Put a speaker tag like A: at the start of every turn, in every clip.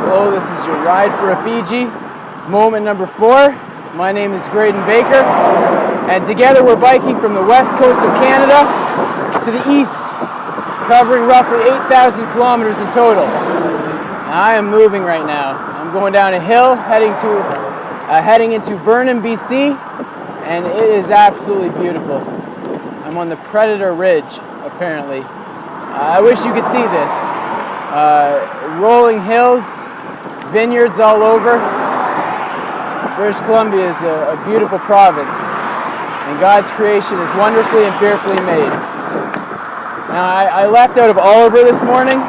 A: Hello, this is your Ride4Rufiji, moment number 4. My name is Graydon Baker, and together we're biking from the west coast of Canada to the east, covering roughly 8,000 kilometers in total. Now, I am moving right now. I'm going down a hill, heading into Vernon, BC, and it is absolutely beautiful. I'm on the Predator Ridge, apparently. I wish you could see this. Rolling hills, vineyards all over. British Columbia is a beautiful province, and God's creation is wonderfully and fearfully made. Now, I left out of Oliver this morning,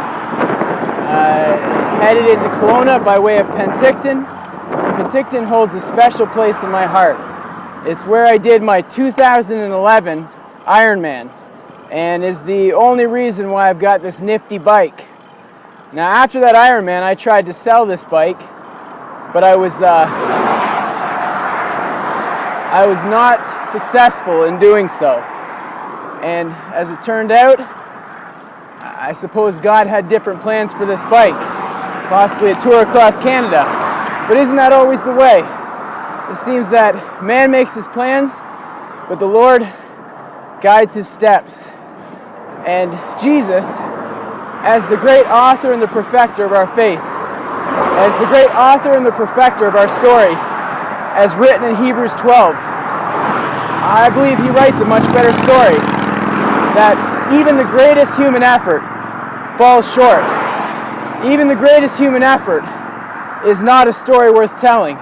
A: headed into Kelowna by way of Penticton. Penticton holds a special place in my heart. It's where I did my 2011 Ironman, and is the only reason why I've got this nifty bike. Now, after that Ironman, I tried to sell this bike, but I was not successful in doing so. And as it turned out, I suppose God had different plans for this bike, possibly a tour across Canada. But isn't that always the way? It seems that man makes his plans, but the Lord guides his steps. And Jesus, as the great author and the perfecter of our faith, as the great author and the perfecter of our story, as written in Hebrews 12, I believe he writes a much better story, that even the greatest human effort falls short. Even the greatest human effort is not a story worth telling.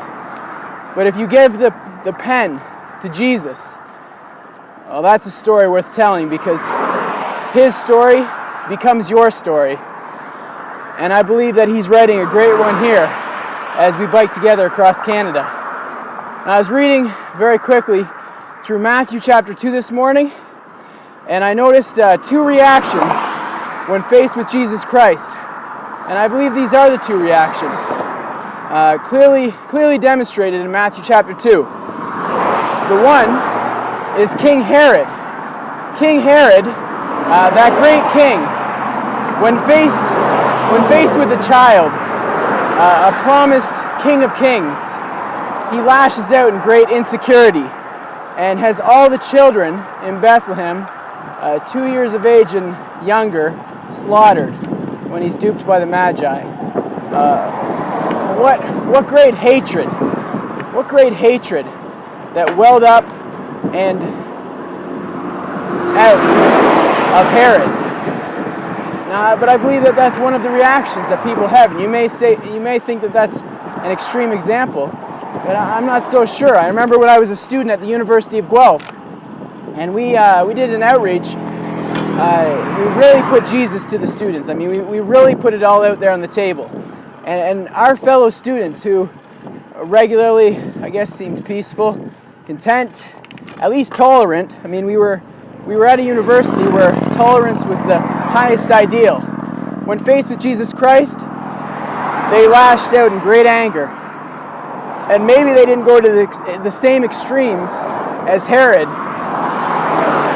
A: But if you give the pen to Jesus, well, that's a story worth telling, because his story becomes your story. And I believe that he's writing a great one here as we bike together across Canada. Now, I was reading very quickly through Matthew chapter 2 this morning, and I noticed 2 reactions when faced with Jesus Christ. And I believe these are the 2 reactions, clearly demonstrated in Matthew chapter 2. The one is King Herod. King Herod, that great king, when faced with a child, a promised King of Kings, he lashes out in great insecurity and has all the children in Bethlehem, 2 years of age and younger, slaughtered when he's duped by the Magi. What great hatred! What great hatred that welled up and out of Herod. But I believe that that's one of the reactions that people have. And you may think that that's an extreme example, but I'm not so sure. I remember when I was a student at the University of Guelph, and we did an outreach. We really put Jesus to the students. I mean, we really put it all out there on the table. And our fellow students, who regularly, I guess, seemed peaceful, content, at least tolerant. I mean, we were at a university where tolerance was the highest ideal. When faced with Jesus Christ, they lashed out in great anger. And maybe they didn't go to the same extremes as Herod,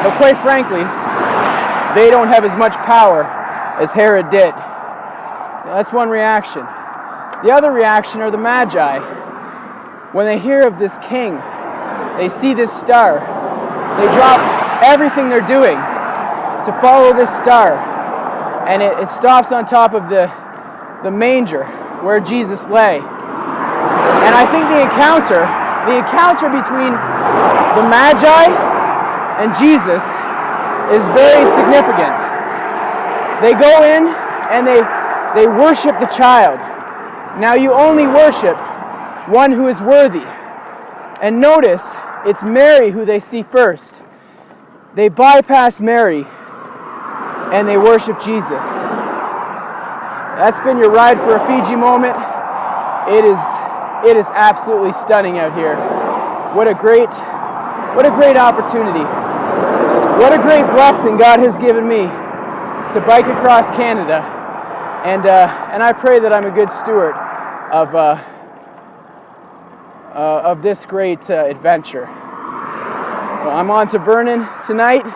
A: but quite frankly, they don't have as much power as Herod did. That's one reaction. The other reaction are the Magi. When they hear of this king, they see this star, they drop everything they're doing to follow this star, and it stops on top of the manger where Jesus lay. And I think the encounter between the Magi and Jesus is very significant. They go in and they worship the child. Now, you only worship one who is worthy. And notice, it's Mary who they see first. They bypass Mary and they worship Jesus. That's been your Ride4Rufiji moment. It is absolutely stunning out here. What a great opportunity. What a great blessing God has given me to bike across Canada. And I pray that I'm a good steward of this great adventure. Well, I'm on to Vernon tonight.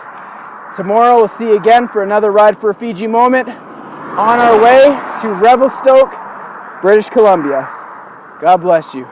A: Tomorrow we'll see you again for another Ride4Rufiji moment. On our way to Revelstoke, British Columbia. God bless you.